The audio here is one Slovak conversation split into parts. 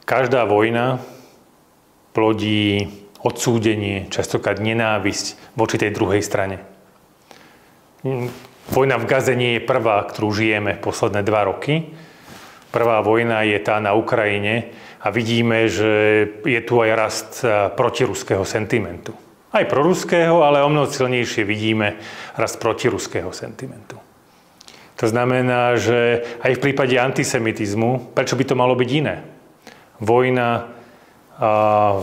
Každá vojna plodí odsúdenie, častokrát nenávisť voči tej druhej strane. Vojna v Gaze nie je prvá, ktorú žijeme posledné 2 roky. Prvá vojna je tá na Ukrajine a vidíme, že je tu aj rast protiruského sentimentu. Aj proruského, ale o mnoho silnejšie vidíme rast protiruského sentimentu. To znamená, že aj v prípade antisemitizmu, prečo by to malo byť iné? Vojna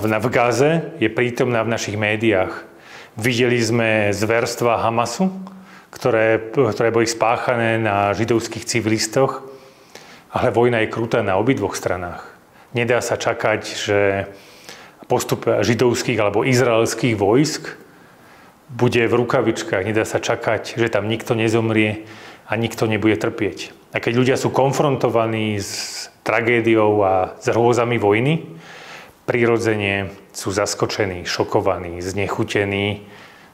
v Gaze je prítomná v našich médiách. Videli sme zverstva Hamasu, ktoré boli spáchané na židovských civilistoch, ale vojna je krutá na obidvoch stranách. Nedá sa čakať, že postup židovských alebo izraelských vojsk bude v rukavičkách. Nedá sa čakať, že tam nikto nezomrie a nikto nebude trpieť. A keď ľudia sú konfrontovaní s tragédiou a s hrôzami vojny, prirodzene sú zaskočení, šokovaní, znechutení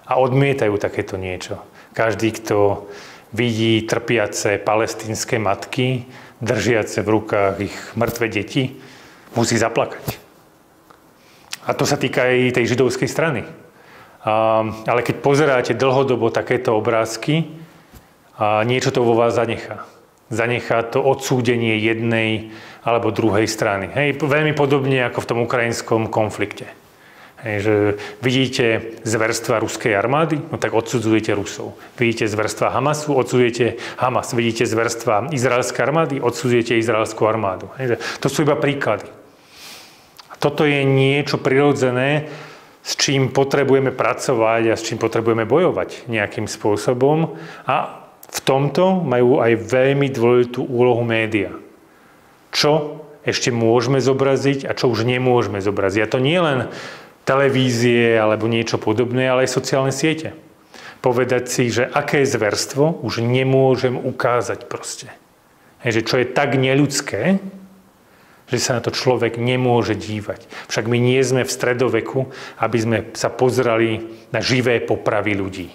a odmietajú takéto niečo. Každý, kto vidí trpiace palestínske matky, držiace v rukách ich mŕtve deti, musí zaplakať. A to sa týka aj tej židovskej strany. Ale keď pozeráte dlhodobo takéto obrázky, niečo to vo vás zanechá. Zanechá to odsúdenie jednej alebo druhej strany. Hej, veľmi podobne ako v tom ukrajinskom konflikte. Hej, že vidíte zverstva ruskej armády, no tak odsudzujete Rusov. Vidíte zverstva Hamasu, odsudzujete Hamas. Vidíte zverstva izraelskej armády, odsudzujete izraelskú armádu. Hej, že to sú iba príklady. A toto je niečo prirodzené, s čím potrebujeme pracovať a s čím potrebujeme bojovať nejakým spôsobom. A v tomto majú aj veľmi dôležitú úlohu média. Čo ešte môžeme zobraziť a čo už nemôžeme zobraziť. A to nie len televízie alebo niečo podobné, ale aj sociálne siete. Povedať si, že aké zverstvo už nemôžem ukázať proste. Že čo je tak neľudské, že sa na to človek nemôže dívať. Však my nie sme v stredoveku, aby sme sa pozerali na živé popravy ľudí.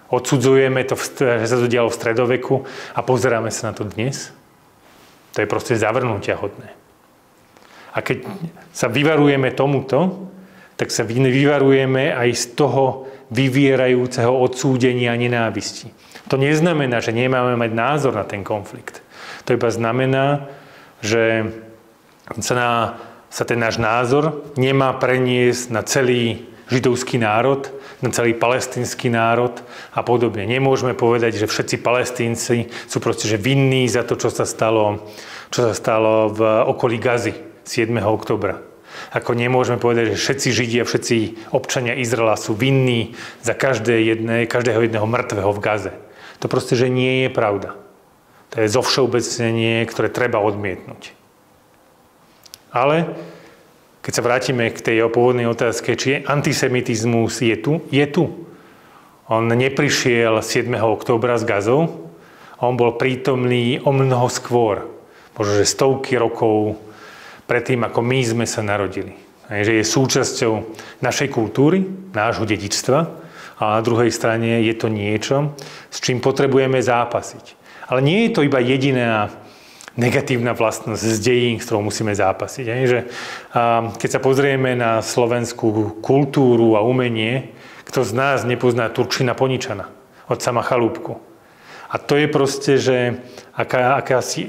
Odsudzujeme to, že sa to dialo v stredoveku a pozeráme sa na to dnes. To je proste zavrhnutia hodné. A keď sa vyvarujeme tomuto, tak sa vyvarujeme aj z toho vyvierajúceho odsúdenia a nenávisti. To neznamená, že nemáme mať názor na ten konflikt. To iba znamená, že sa ten náš názor nemá preniesť na celý židovský národ, na celý palestínsky národ a podobne. Nemôžeme povedať, že všetci Palestínci sú proste že vinní za to, čo sa stalo v okolí Gazy 7. októbra. Ako nemôžeme povedať, že všetci Židia, všetci občania Izraela sú vinní za každého jedného mŕtvého v Gaze. To proste, že nie je pravda. To je zovšeobecnenie, ktoré treba odmietnúť. Ale keď sa vrátime k tej pôvodnej otázke, či antisemitizmus je tu? Je tu. On neprišiel 7. októbra z Gazou, on bol prítomný o mnoho skôr. Možno, že stovky rokov predtým, ako my sme sa narodili. Že je súčasťou našej kultúry, nášho dedičstva a na druhej strane je to niečo, s čím potrebujeme zápasiť. Ale nie je to iba jediná negatívna vlastnosť z dejín, s ktorou musíme zápasiť. Že, keď sa pozrieme na slovenskú kultúru a umenie, kto z nás nepozná Turčina Poničana od sama Chalúbku. A to je proste, že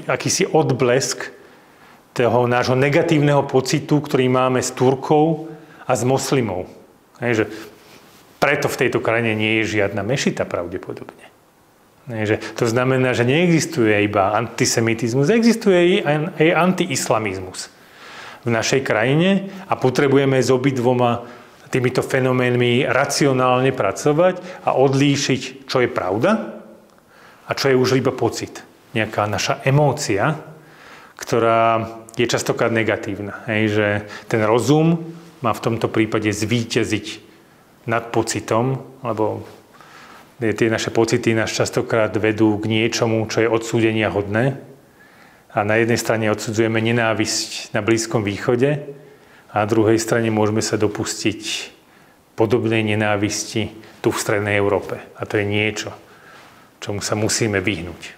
akýsi odblesk toho nášho negatívneho pocitu, ktorý máme s Turkou a s moslimou. Že preto v tejto krajine nie je žiadna mešita pravdepodobne. To znamená, že neexistuje iba antisemitizmus, existuje aj antiislamizmus v našej krajine a potrebujeme s obidvoma týmito fenoménmi racionálne pracovať a odlíšiť, čo je pravda a čo je už iba pocit. Nejaká naša emócia, ktorá je častokrát negatívna. Že ten rozum má v tomto prípade zvíťaziť nad pocitom, lebo tie naše pocity nás častokrát vedú k niečomu, čo je odsúdenia hodné. A na jednej strane odsudzujeme nenávisť na Blízkom východe a na druhej strane môžeme sa dopustiť podobnej nenávisti tu v strednej Európe. A to je niečo, čomu sa musíme vyhnúť.